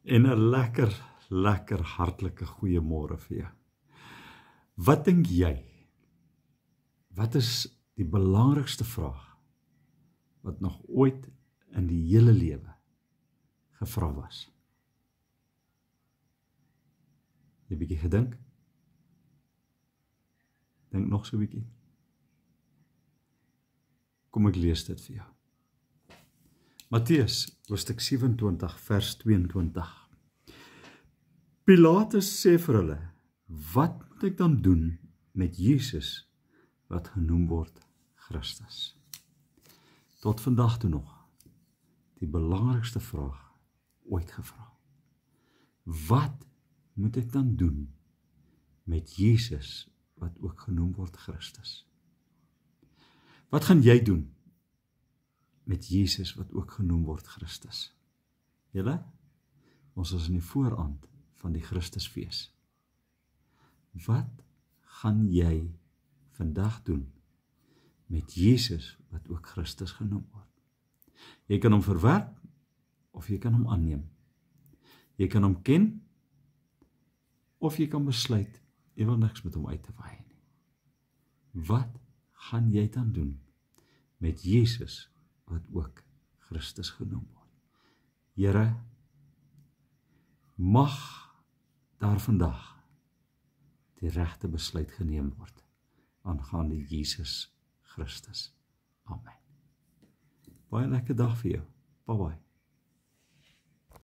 En 'n lekker hartlike goeiemôre vir jou. Wat dink jy? Wat is die belangrikste vraag wat nog ooit in die hele lewe gevra was? Jy bietjie gedink? Dink nog so 'n bietjie. Kom ek lees dit vir jou. Matteus, hoofstuk 27, vers 22. Pilatus sê vir hulle, wat moet ek dan doen met Jesus wat genoem word Christus? Tot vandag toe nog, die belangrikste vraag ooit gevra. Wat moet ek dan doen met Jesus wat ook genoem word Christus? Wat gaan jy doen met Jesus wat ook genoem word Christus? Julle? Ons is in die vooraand van die Christusfees. Wat gaan jy vandag doen met Jesus wat ook Christus genoem word? Jy kan hom verwerp of jy kan hom aanneem. Jy kan hom ken of jy kan besluit jy wil niks met hom uit te waai nie. Wat gaan jy dan doen met Jesus wat ook Christus genoem word? Here, mag daar vandag die regte besluit geneem word aangaande Jesus Christus. Amen. Baie lekker dag vir jou. Bye bye.